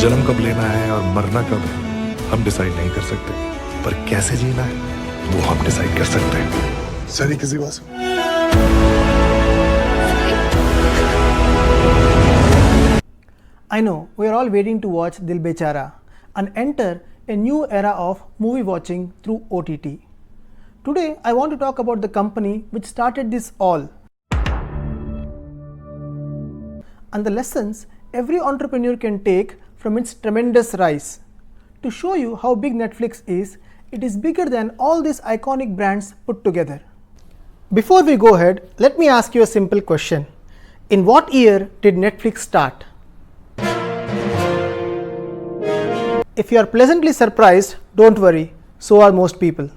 जन्म कब लेना है और मरना कब हम डिसाइड नहीं कर सकते, पर कैसे जीना है वो हम डिसाइड कर सकते हैं। सही किसी बात से। I know we are all waiting to watch Dil Bechara and enter a new era of movie watching through OTT. Today I want to talk about the company which started this all and the lessons every entrepreneur can take from its tremendous rise. To show you how big Netflix is, it is bigger than all these iconic brands put together. Before we go ahead, let me ask you a simple question. In what year did Netflix start? If you are pleasantly surprised, don't worry, so are most people.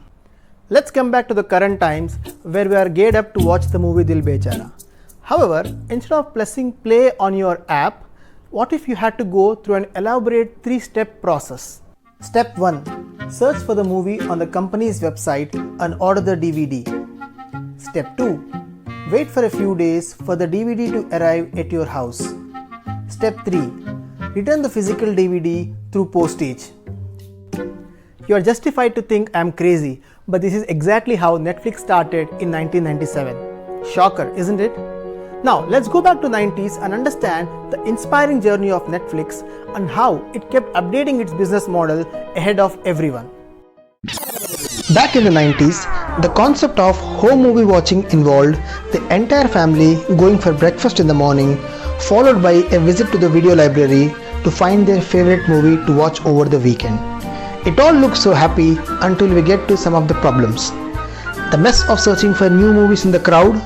Let's come back to the current times where we are geared up to watch the movie Dil Bechara. However, instead of pressing play on your app, what if you had to go through an elaborate 3-step process? Step 1. Search for the movie on the company's website and order the DVD. Step 2. Wait for a few days for the DVD to arrive at your house. Step 3. Return the physical DVD through postage. You are justified to think I am crazy, but this is exactly how Netflix started in 1997. Shocker, isn't it? Now let's go back to 90s and understand the inspiring journey of Netflix and how it kept updating its business model ahead of everyone. Back in the 90s, the concept of home movie watching involved the entire family going for breakfast in the morning, followed by a visit to the video library to find their favorite movie to watch over the weekend. It all looks so happy until we get to some of the problems. The mess of searching for new movies in the crowd,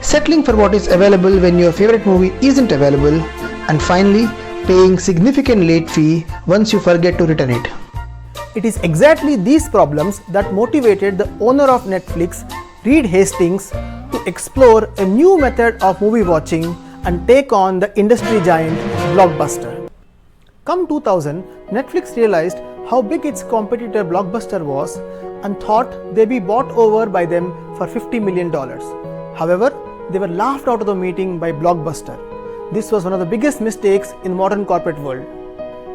settling for what is available when your favorite movie isn't available, and finally paying significant late fee once you forget to return it. It is exactly these problems that motivated the owner of Netflix, Reed Hastings, to explore a new method of movie watching and take on the industry giant Blockbuster. Come 2000, Netflix realized how big its competitor Blockbuster was and thought they'd be bought over by them for $50 million. However, they were laughed out of the meeting by Blockbuster. This was one of the biggest mistakes in modern corporate world.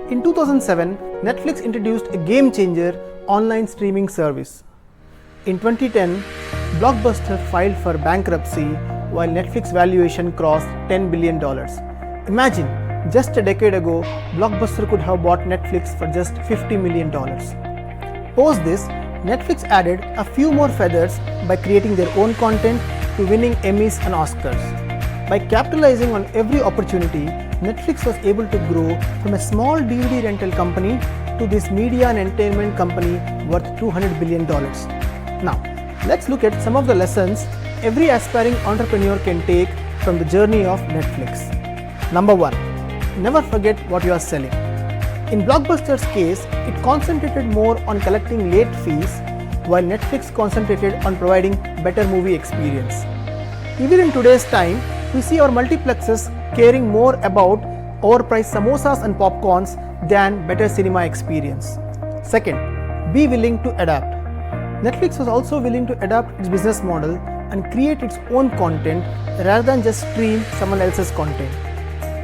In 2007, Netflix introduced a game-changer online streaming service. In 2010, Blockbuster filed for bankruptcy while Netflix valuation crossed $10 billion. Imagine, just a decade ago, Blockbuster could have bought Netflix for just $50 million. Post this, Netflix added a few more feathers by creating their own content to winning Emmys and Oscars. By capitalizing on every opportunity, Netflix was able to grow from a small DVD rental company to this media and entertainment company worth $200 billion. Now, let's look at some of the lessons every aspiring entrepreneur can take from the journey of Netflix. Number 1. Never forget what you are selling. In Blockbuster's case, it concentrated more on collecting late fees, while Netflix concentrated on providing better movie experience. Even in today's time, we see our multiplexes caring more about overpriced samosas and popcorns than better cinema experience. Second, be willing to adapt. Netflix was also willing to adapt its business model and create its own content rather than just stream someone else's content.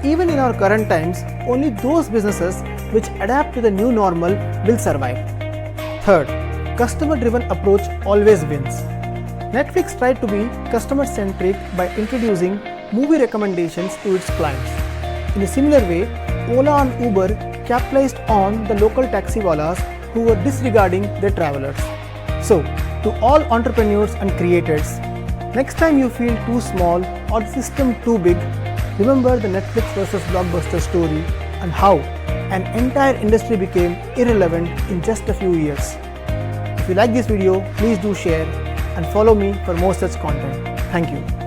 Even in our current times, only those businesses which adapt to the new normal will survive. Third, customer-driven approach always wins. Netflix tried to be customer-centric by introducing movie recommendations to its clients. In a similar way, Ola and Uber capitalized on the local taxiwalas who were disregarding their travelers. So, to all entrepreneurs and creators, next time you feel too small or the system too big, remember the Netflix versus Blockbuster story and how an entire industry became irrelevant in just a few years. If you like this video, please do share and follow me for more such content. Thank you.